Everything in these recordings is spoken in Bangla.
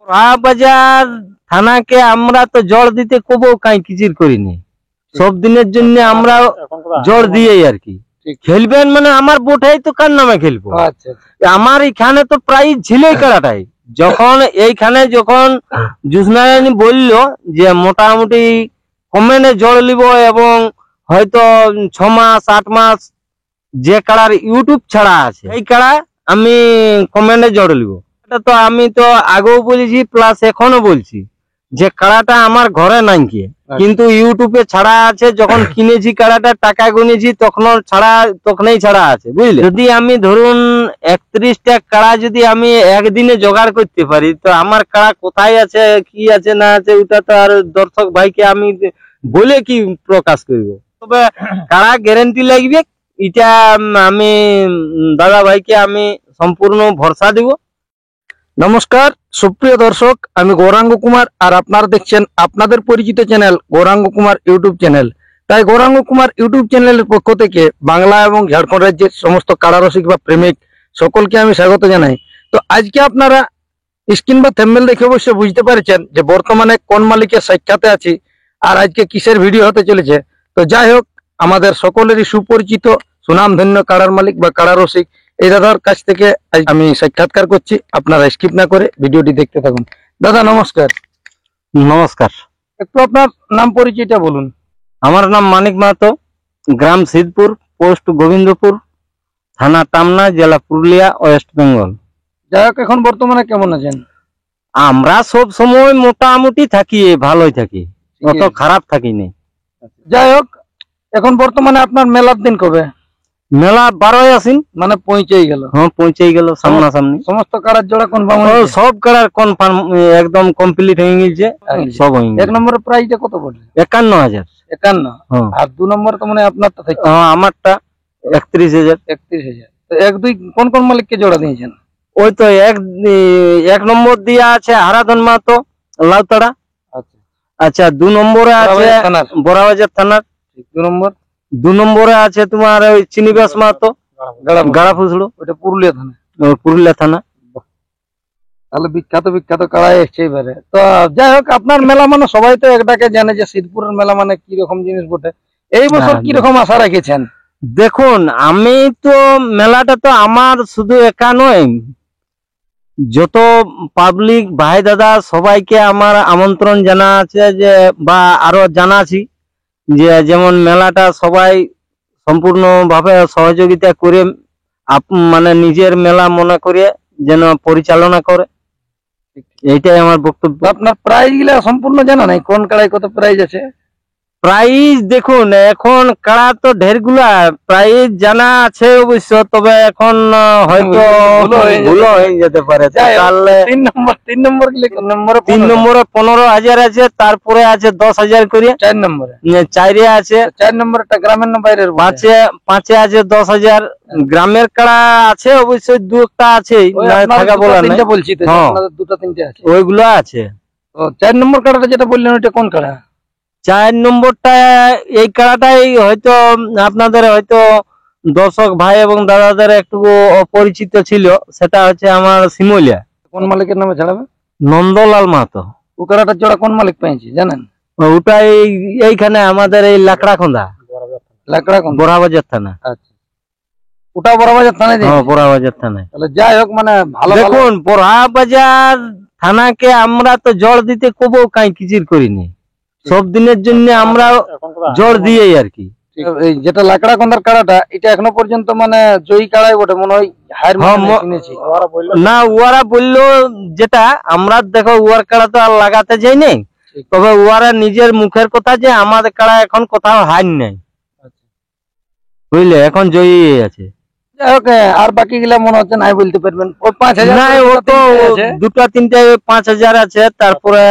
বাজার থানাকে আমরা তো জল দিতে কবো কাই কিচির করিনি, সব দিনের জন্য আমরা জল দিয়েই আর কি খেলবেন। মানে আমার বোটাই তো কার নামে খেলবো, আমার এখানে তো প্রায় ঝিলেই খেলাটাই। যখন এইখানে যখন জুসনারায়ণ বলল যে মোটামুটি কমেন্টে জল নিব এবং হয়তো 6 মাস 8 মাস যে কাড়ার ইউটিউব ছাড়া আছে এই কাড়া আমি কমেন্টে জল নিব, এটা তো আমি তো আগেও বলেছি প্লাস এখনো বলছি যে কাড়াটা আমার ঘরে নাই কি, কিন্তু ইউটিউবে ছাড়া আছে। যখন কিনেছি কাড়াটা টাকা গুনেছি তখনই ছাড়া আছে, বুঝলে। যদি আমি ধরুন 31টা কাড়া যদি আমি একদিনে জোগাড় করতে পারি তো আমার কাড়া কোথায় আছে কি আছে না আছে ওটা তো আর দর্শক ভাইকে আমি বলে কি প্রকাশ করব। তবে কাড়া গ্যারেন্টি লাগবে এটা আমি দাদা ভাইকে আমি সম্পূর্ণ ভরসা দিব। নমস্কার সুপ্রিয় দর্শক, আমি গৌরাঙ্গ কুমার আর আপনারা দেখছেন আপনাদের পরিচিত channel Gauranga Kumar YouTube channel. তাই গৌরাঙ্গ কুমার ইউটিউব চ্যানেলের পক্ষ থেকে বাংলা এবং ঝাড়খণ্ড রাজ্যের সমস্ত কাড়ারসিক বা প্রেমিক সকলকে আমি স্বাগত জানাই। তো আজকে আপনারা স্ক্রিন বা থাম্বনেল দেখে অবশ্যই বুঝতে পারছেন যে বর্তমানে কোন মালিকের সাক্ষাতে আছি আর আজকে কিসের ভিডিও হতে চলেছে। তো যাই হোক, আমাদের সকলেরই সুপরিচিত সুনামধন্য কাড়ার মালিক বা কাড়ারসিক এই দাদার কাছ থেকে আমি সাক্ষাৎকার করছি। আপনারা স্কিপ না করে ভিডিওটি দেখতে থাকুন। দাদা নমস্কার। নমস্কার, একটু আপনার নাম পরিচয়টা বলুন। আমার নাম মানিক মাহাতো, গ্রাম সিদ্ধপুর, পোস্ট গোবিন্দপুর, থানা টামনা, জেলা পুরুলিয়া, ওয়েস্ট বেঙ্গল। যাই হোক, এখন বর্তমানে কেমন আছেন? আমরা সব সময় মোটামুটি থাকি, ভালোই থাকি, অত খারাপ থাকি না। যাই হোক, এখন বর্তমানে আপনার মেলার দিন কবে? মেলা 12 আসিন, মানে পৌঁছেই গেল। হ্যাঁ পৌঁছেই গেল সামনাসামনি। সমস্ত কাড়ার জোড়া কনফার্ম? সব কাড়ার কনফার্ম একদম কমপ্লিট হয়ে গেছে, সব হয়ে গেছে। এক নম্বরের প্রাইসটা কত পড়লো? 51,000। 51। আর 2 নম্বর তো মানে আপনার তো থাকে? হ্যাঁ আমারটা 31,000। 31,000। তো 1 2 কোন কোন মালিককে জোড়া দিয়েছেন? ওই তো এক নম্বর দিয়া আছে হারাধন মাহাতো লাউতাড়া। আচ্ছা 2 নম্বরে আছে বড়াবাজার থানার। 2 নম্বরে আছে তোমার ওই চিনিবাস মাহাতো গাড়া ফুসড়ো, ওটা পুরুলিয়া থানা। পুরুলিয়া থানা। তাহলে বিখ্যাত কাড়াই এসছে এবারে। তো যাই হোক, আপনার মেলা মানে সবাই তো একটাকে জানে যে সিদ্ধপুরের মেলা মানে কি রকম জিনিস বটে। এই বছর কি রকম আশা রেখেছেন? দেখুন, আমি তো মেলাটা তো আমার শুধু একা নয়, যত পাবলিক ভাই দাদা সবাইকে আমার আমন্ত্রণ জানা আছে যে বা আরো জানাছি যে যেমন মেলাটা সবাই সম্পূর্ণভাবে সহযোগিতা করে মানে নিজের মেলা মনে করে যেন পরিচালনা করে, এইটাই আমার বক্তব্য। আপনার প্রাইজ গুলা সম্পূর্ণ জানা নাই? কোন কাড়ায় কত প্রাইজ আছে? প্রাইজ দেখুন, এখন কাড়া তো ঢের গুলা প্রাইজ জানা আছে অবশ্য, তবে এখন হয়তো ভুল হয়ে যেতে পারে। তাহলে 3 নম্বরে 15,000 আছে, তারপরে আছে 10,000 করে 4 নম্বরে। 4 আছে 4 নম্বর একটা গ্রামের না বাইরের? 5 আছে 10,000। গ্রামের কাড়া আছে অবশ্যই, 2 একটা আছে থাকা বলা নাই, বলছি তো আপনাদের 2টা 3টে আছে, ওইগুলো আছে। 4 নম্বর কাড়াটা যেটা বললেন ওইটা কোন কাড়া? 4 নম্বরটা এই কাড়াটাই হয়তো আপনাদের হয়তো দর্শক ভাই এবং দাদাদের একটু অপরিচিত ছিল, সেটা হচ্ছে আমার শিমলিয়া। কোন মালিকের নামে ছাড়াবে? নন্দলাল মাহাতো। ও কাড়াটার জোড়া কোন মালিক পেয়েছি জানেন? ওটা এইখানে আমাদের এই লাকড়াখোন্দা বড়াবাজার থানা। আচ্ছা, ওটা বড়াবাজার থানায়? হ্যাঁ বড়াবাজার থানায়। তাহলে যাই হোক, মানে ভালো। দেখুন, বড়াবাজার থানাকে আমরা তো জল দিতে কবো কাই কিচির করিনি, সব দিনের জন্য আমরা জোর দিয়েই আর কি। যেটা লাকড়াকন্দার কাড়াটা, এটা এখনো পর্যন্ত মানে জয়ী কাড়াই বটে মনে হয়। না, ওরা বললো যেটা আমরা দেখো ওয়ার কাড়া তো আর লাগাতে যাই নাই, তবে ওরা নিজের মুখের কথা যে আমাদের কাড়া এখন কোথাও হার নেই, বুঝলে, এখন জয়ী আছে। যাই হোক, আর বাকি গুলা মনে হচ্ছে নাই বলতে পারবেন। ওই 5,000 নাই, ও তো 2টা 3টে 5,000 আছে, তারপরে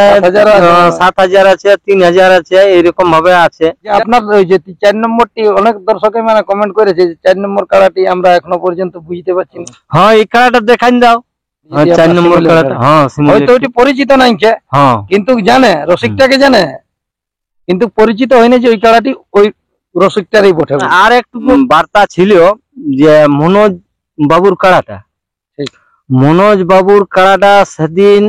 7,000 আছে, 3,000 আছে, এরকম ভাবে আছে। আপনার ওই যে 4 নম্বরটি অনেক দর্শকে মানে কমেন্ট করেছে যে 4 নম্বর কাড়াটি আমরা এখনো পর্যন্ত বুঝতে পারছি না। হ্যাঁ, এই কাড়াটা দেখান দাও। 4 নম্বর কাড়াটা হয়তো ওইটি পরিচিত নাই, কিন্তু জানে রসিকটাকে জানে, কিন্তু পরিচিত হয়নি যে ওই কাড়াটি ওই রসিকটারই বটে। আর একটু বার্তা ছিল যে মনোজ বাবুর কাড়াটা সেদিন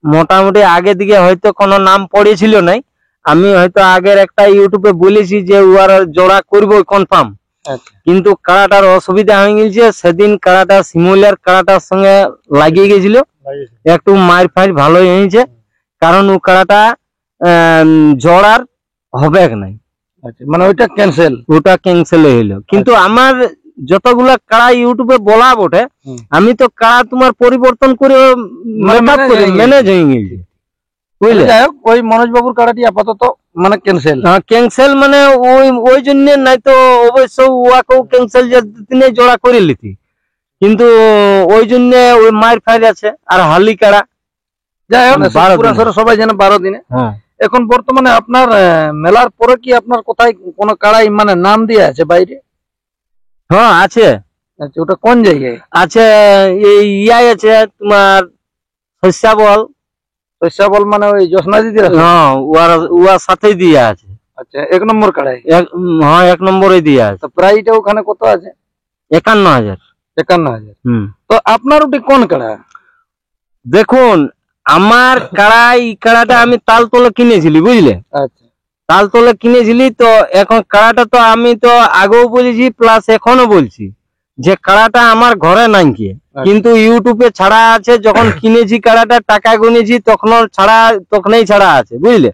মোটামুটি আগে দিকে হয়তো কোনো নাম পড়েছিল নাই, আমি হয়তো আগের একটা ইউটিউবে বলেছি যে উয়ার জোড়া করবো কনফার্ম, কিন্তু কাড়াটার অসুবিধা হয়ে গেছে। সেদিন কাড়াটা শিমুলিয়ার কাড়াটার সঙ্গে লাগিয়ে গেছিল, একটু মার ফাইর ভালোই হয়েছে, কারণ ও কাড়াটা জোড়ার হবে নাই, মানে ওইটা ক্যান্সেল হইলো। কিন্তু আমার যতগুলা কাড়া ইউটিউবে বলা বটে, আমি তো কাড়া তোমার পরিবর্তন করে ম্যানেজ হয়ে গেছে, বুঝলে। ওই মনোজ বাবুর কাড়াটি আপাতত মানে ক্যান্সেল মানে ওই জন্য নাই তো অবশ্য ওয়াকেও ক্যান্সেল যে তিনি জোড়া করে লিতি, কিন্তু ওই জন্য ওই মার ফাইর আছে। আর হালি কাড়া যাই হোক সবাই জানে 12 দিনে। এখন বর্তমানে আপনার মেলার পরে কি আপনার কোথায় কোনো কাড়াই মানে নাম দিয়ে আছে বাইরে? হ্যাঁ আছে। আচ্ছা, ওটা কোন জায়গায় আছে? এই ইয়াই আছে তোমার শস্যাবল মানে ওই জোসনা দিদির? হ্যাঁ, উয়ার সাথেই দিয়া আছে। আচ্ছা, 1 নম্বর কাড়াই? হ্যাঁ, 1 নম্বরে দিয়া আছে। তো প্রাইসটা ওখানে কত আছে? 51,000। 51,000। তো আপনার ওটি কোন কাড়া? দেখুন, আমার কাড়া, এই কাড়াটা আমি তালতলে কিনেছিলি, বুঝলে। আচ্ছা, তালতলে কিনেছিলি। তো এখন কাড়াটা তো আমি তো আগেও বলেছি প্লাস এখনো বলছি যে কাড়াটা আমার ঘরে নাই কি, কিন্তু ইউটিউবে ছাড়া আছে। যখন কিনেছি কাড়াটা, টাকা গুনেছি, তখনই ছাড়া আছে, বুঝলে,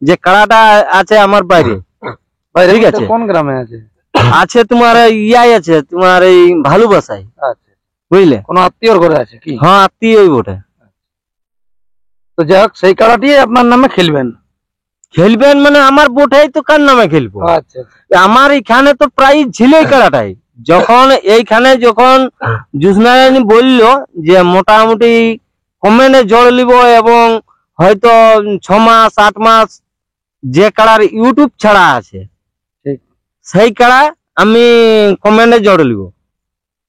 যে কাড়াটা আছে আমার বাইরে। ঠিক আছে। কোন গ্রামে আছে? আছে তোমার ইয়াই আছে, তোমার এই ভালোবাসায়। আচ্ছা, বুঝলে। কোন আত্মীয়র ঘরে আছে কি? হ্যাঁ, আত্মীয় বটে। তো যাই হোক, সেই কাড়াটি আপনার নামে খেলবেন মানে আমার বোটাই তো কার নামে খেলবো। আচ্ছা, আমার এখানে তো প্রাইজ ছিল এই কাড়াটাই। যখন জুসনারায়ণ বলল যে মোটামুটি কমেন্টে জড় লিব এবং হয়তো 6 মাস 8 মাস যে কাড়ার ইউটিউব ছাড়া আছে সেই কাড়া আমি কমেন্টে জড় লিব,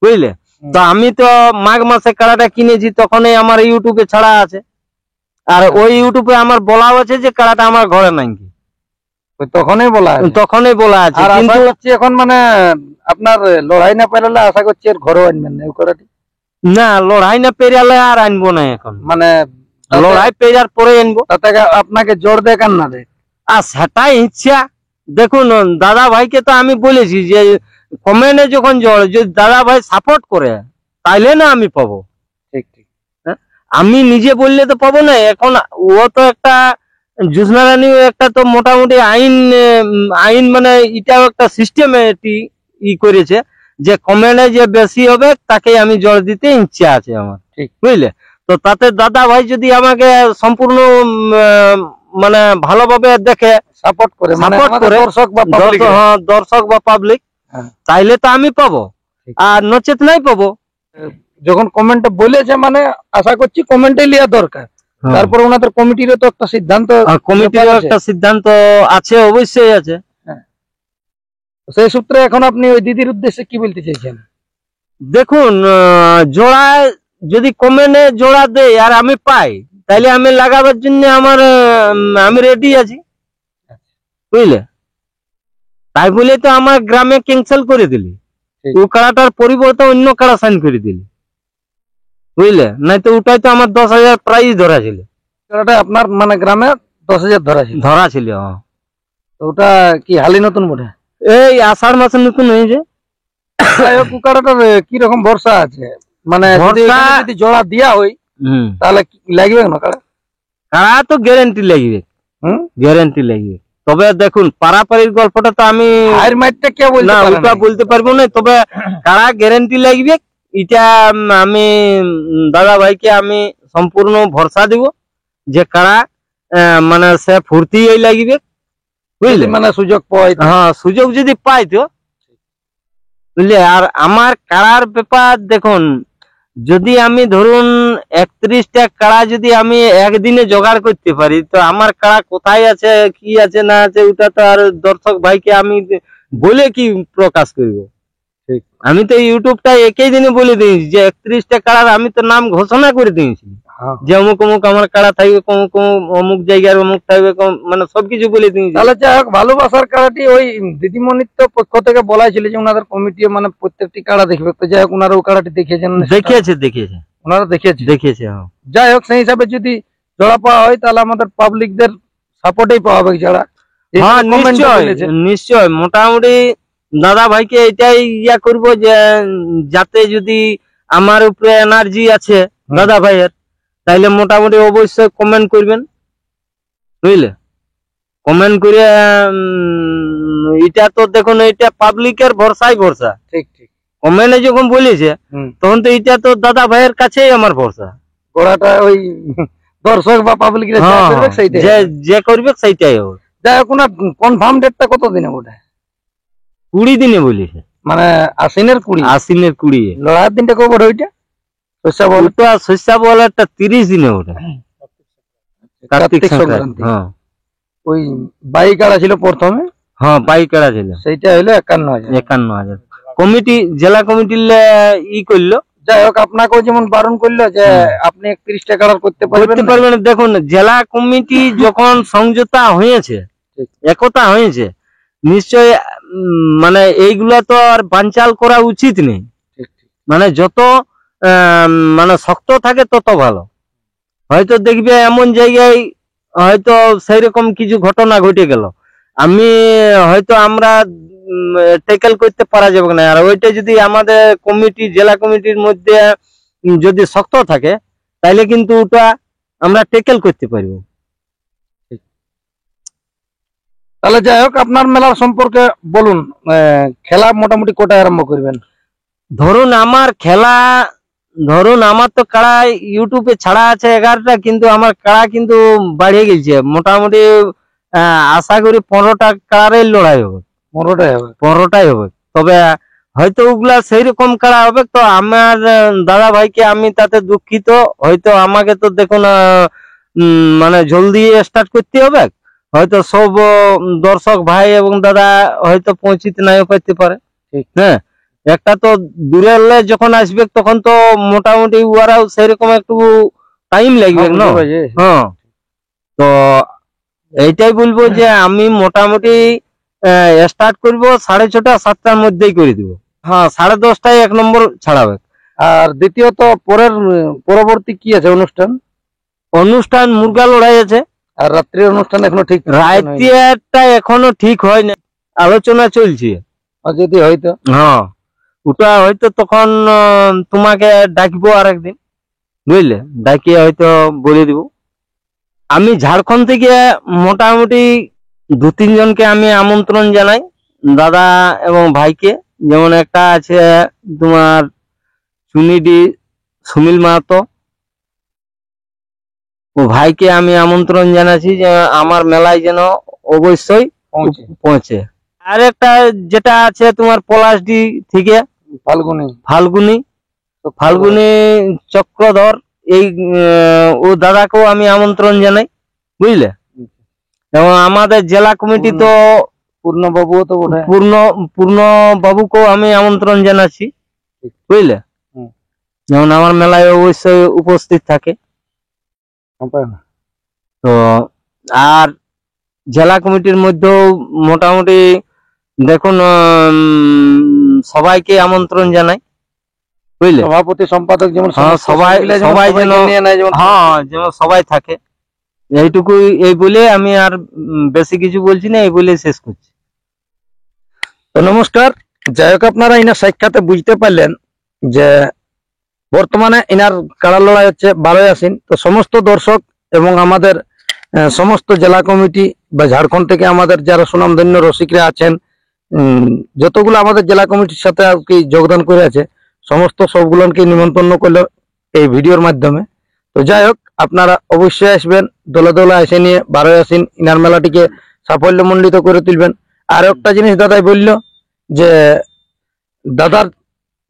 বুঝলে। তো আমি তো মাঘ মাসে কাড়াটা কিনেছি, তখনই আমার ইউটিউবে ছাড়া আছে। আর ওই ইউটিউবে আমার বলা আছে যে কাড়াটা আমার ঘরে নাই কি, তখনই বলা আছে। কিন্তু এখন মানে আপনার লড়াই না পেরালে আশা করছি এর ঘরে আনবেন না? না, লড়াই না পেরালে আর আনবো না। এখন মানে লড়াই পেরার পরে আনবো। তাতে আপনাকে জোর দেখান না দেখ, আর সেটাই ইচ্ছা। দেখুন, দাদা ভাইকে তো আমি বলেছি যে কমেন্টে যখন জোর, যদি দাদা ভাই সাপোর্ট করে তাইলে না আমি পাবো। ঠিক। আমি নিজে বললে তো পাবো না। এখন ও তো একটা জোসনা রানী একটা তো মোটামুটি আইন মানে এটাও একটা সিস্টেম করেছে যে কমেন্টে যে বেশি হবে তাকে আমি জোর দিতে ইচ্ছা আছে আমার, বুঝলে। তো তাতে দাদা ভাই যদি আমাকে সম্পূর্ণ মানে ভালোভাবে দেখে, সাপোর্ট করে দর্শক বা পাবলিক, তাইলে তো আমি পাবো, আর নচেত নাই পাবো। যখন কমেন্টে বলেছে মানে আশা করছি কমেন্টে লিয়া দরকার। তারপর ওনাদের কমিটিরও তো একটা সিদ্ধান্ত আছে, অবশ্যই আছে। সেই সূত্রে এখন আপনি ওই দিদির উদ্দেশ্যে কি বলতে চাইছেন? দেখুন, জোড়ায় যদি কমেন্টে জোড়া দেয় আর আমি পাই, তাইলে আমি লাগাবার জন্য আমি রেডি আছি, বুঝলে। তাই বলে তো আমার গ্রামে ক্যান্সেল করে দিলি, ও কাড়াটার পরিবর্তে অন্য কাড়া সাইন করে দিলি, বুঝলে। নাই তো ওটাই তো আমার 10,000 প্রাইজ ধরা ছিল। আপনার মানে গ্রামে 10,000 ধরা ছিল। ওটা কি হালি নতুন বটে? এই আষাঢ় মাসে নতুন হয়েছে। কুকাটার কি রকম ভরসা আছে? মানে যদি জোড়া দিয়া হয় তাহলে লাগবে না কাড়া? কাড়া তো গ্যারেন্টি লাগবে। তবে দেখুন, পারাপারির গল্পটা তো আমি ওটা বলতে পারবো না। তবে কাড়া গ্যারেন্টি লাগবে, এটা আমি দাদা ভাইকে আমি সম্পূর্ণ ভরসা দিব যে কাড়া মানে সে ফুর্তি লাগবে, বুঝলে। মানে সুযোগ পাই, হ্যাঁ, সুযোগ যদি পাই তো, বুঝলে। আর আমার কাড়ার ব্যাপার দেখুন, যদি আমি ধরুন 31টা কাড়া যদি আমি একদিনে জোগাড় করতে পারি, তো আমার কাড়া কোথায় আছে কি আছে না আছে ওটা তো আর দর্শক ভাইকে আমি বলে কি প্রকাশ করব। আমি তো ইউটিউবটা একই দিনে বলে দিয়েছি যে 31টা কাড়ার আমি তো নাম ঘোষণা করে দিয়েছি যে অমুক অমুক আমার কাড়া থাকবে, অমুক জায়গার অমুক থাকবে, মানে সবকিছু বলে দিয়েছি। তাহলে যাই হোক, ভালোবাসার কাড়াটি ওই দিদিমণির তো পক্ষ থেকে বলা ছিল যে ওনাদের কমিটি মানে প্রত্যেকটি কাড়া দেখবে। তো যাই হোক, ওনারা ও কাড়াটি দেখিয়েছেন? দেখিয়েছে ওনারা দেখিয়েছে। যাই হোক, সেই হিসাবে যদি জোড়া পাওয়া হয় তাহলে আমাদের পাবলিকদের সাপোর্টেই পাওয়া হবে যারা হ্যাঁ নিশ্চয় নিশ্চয় মোটামুটি দাদা ভাইকে এটাই ইয়া করব যে যাতে যদি আমার উপরে এনার্জি আছে দাদা ভাইয়ের তাইলে মোটামুটি অবশ্যই কমেন্ট করবেন বুঝলে কমেন্ট করে এটা তো দেখুন এটা পাবলিকের ভরসাই ভরসা ঠিক ঠিক কমেন্টে যখন বলেছে তখন তো এটা তো দাদা ভাইয়ের কাছেই আমার ভরসা গোড়াটা ওই দর্শক বা পাবলিক যে করবে সেইটাই হবে যাই হোক না কনফার্ম ডেটটা কত দিনে ওটা 20 দিনে বলেছে মানে আশ্বিনের 20 লড়াইয়ের দিনটা কবে ওইটা শস্য বলাটা 30 দিনে ওটা কার্তিক সংক্রান্তি ওই বাইক আড়া ছিল প্রথমে হ্যাঁ বাইক আড়া ছিল সেইটা হলো 51,000 কমিটি জেলা কমিটির ই করলো যাই হোক আপনাকেও যেমন বারণ করলো যে আপনি 31 টাকা করতে পারবেন দেখুন জেলা কমিটি যখন সমঝোতা হয়েছে একতা হয়েছে নিশ্চয় মানে এইগুলা তো আর বানচাল করা উচিত নেই মানে যত মানে শক্ত থাকে তত ভালো হয়তো দেখবে এমন জায়গায় হয়তো সেই রকম কিছু ঘটনা ঘটে গেল আমি হয়তো আমরা ট্যাকেল করতে পারা যাবে না আর ওইটা যদি আমাদের কমিটি জেলা কমিটির মধ্যে যদি শক্ত থাকে তাইলে কিন্তু ওটা আমরা ট্যাকেল করতে পারবো তাহলে যাই হোক আপনার মেলার সম্পর্কে বলুন খেলা মোটামুটি কোটায় আরম্ভ করবেন ধরুন আমার খেলা ধরুন আমার তো কাড়া ইউটিউবে ছাড়া আছে 11টা কিন্তু আমার কাড়া কিন্তু বাড়িয়ে গেছে মোটামুটি আশা করি 15টা কাড়ারের লড়াই হবে 15টাই হবে তবে হয়তো ওগুলা সেই রকম কাড়া হবে তো আমার দাদা ভাইকে আমি তাতে দুঃখিত হয়তো আমাকে তো দেখুন মানে জলদি স্টার্ট করতে হবে হয়তো সব দর্শক ভাই এবং দাদা হয়তো পৌঁছিতে নাই পাইতে পারে হ্যাঁ একটা তো দূরের যখন আসবে তখন তো মোটামুটি ওরাও সেরকম একটু টাইম লাগবে না হ্যাঁ তো এইটাই বলবো যে আমি মোটামুটি স্টার্ট করব 6:30 7টার মধ্যেই করে দিব হ্যাঁ 10:30টায় 1 নম্বর ছাড়াবে আর দ্বিতীয়ত পরবর্তী কি আছে অনুষ্ঠান মুরগা লড়াই আছে আর রাত্রির অনুষ্ঠান এখনো ঠিক রাত্রিটা এখনো ঠিক হয় না আলোচনা চলছে যদি হয়তো হ্যাঁ ওটা হয়তো তখন তোমাকে ডাকবো আরেকদিন বুঝলে ডাকিয়ে হয়তো বলে দিব আমি ঝাড়খণ্ড থেকে মোটামুটি 2-3 জনকে আমি আমন্ত্রণ জানাই দাদা এবং ভাইকে যেমন একটা আছে তোমার সুনীল মাহাতো ও ভাইকে আমি আমন্ত্রণ জানাচ্ছি যে আমার মেলায় যেন অবশ্যই পৌঁছে আর একটা যেটা আছে তোমার পলাশডি থেকে ফাল্গুনি চক্রধর এই ও দাদাকেও আমি আমন্ত্রণ জানাই বুঝলে এবং আমাদের জেলা কমিটি তো পূর্ণ বাবুকেও আমি আমন্ত্রণ জানাচ্ছি বুঝলে যেমন আমার মেলায় অবশ্যই উপস্থিত থাকে তো আর জেলা কমিটির মধ্যেও মোটামুটি দেখুন সবাইকে আমন্ত্রণ জানাই বুঝলে সভাপতি সম্পাদক যেমন সবাই যেন যেমন সবাই থাকে এইটুকু এই বলে আমি আর বেশি কিছু বলছি না এই বলে শেষ করছি তো নমস্কার যাই হোক আপনারা ইনার সাক্ষাতে বুঝতে পারলেন যে বর্তমানে ইনার কাড়া লড়াই হচ্ছে 12 আশ্বিন তো সমস্ত দর্শক এবং আমাদের সমস্ত জেলা কমিটি বা ঝাড়খণ্ড থেকে আমাদের যারা সুনামধন্য রসিকরা আছেন যতগুলো আমাদের জেলা কমিটির সাথে আর কি যোগদান করে আছে সমস্ত সবগুলোকে নিমন্ত্রণ করলো এই ভিডিওর মাধ্যমে তো যাই হোক আপনারা অবশ্যই আসবেন দলে দলে এসে নিয়ে 12 আশ্বিন ইনার মেলাটিকে সাফল্যমণ্ডিত করে তুলবেন আর একটা জিনিস দাদাই বলল যে দাদার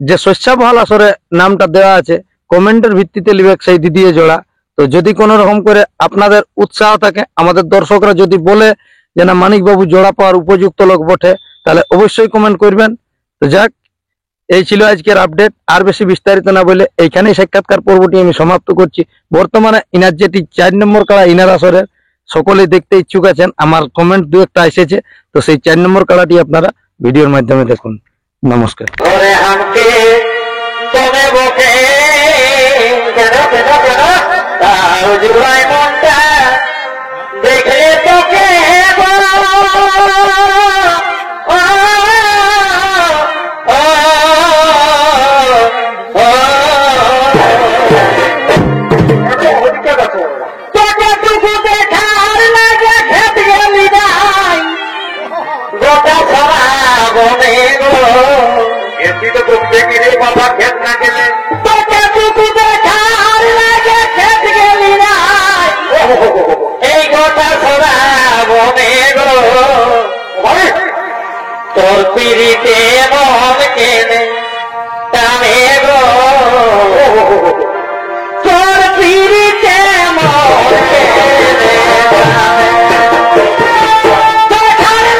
যে শস্যাবহাল আসরে নামটা দেওয়া আছে কমেন্টের ভিত্তিতে লিবে সেই দিদিয়ে জোড়া তো যদি কোনো রকম করে আপনাদের উৎসাহ থাকে আমাদের দর্শকরা যদি বলে যে না মানিকবাবু জোড়া পাওয়ার উপযুক্ত লোক বটে তাহলে অবশ্যই কমেন্ট করবেন তো যাক এই ছিল আজকের আপডেট আর বেশি বিস্তারিত না বলে এইখানেই সাক্ষাৎকার পর্বটি আমি সমাপ্ত করছি বর্তমানে ইনার যেটি 4 নম্বর কাড়া ইনার আসরের সকলেই দেখতে ইচ্ছুক আছেন আমার কমেন্ট 2-1টা এসেছে তো সেই 4 নম্বর কাড়াটি আপনারা ভিডিওর মাধ্যমে দেখুন নমস্কার বাবা খেত না গেলে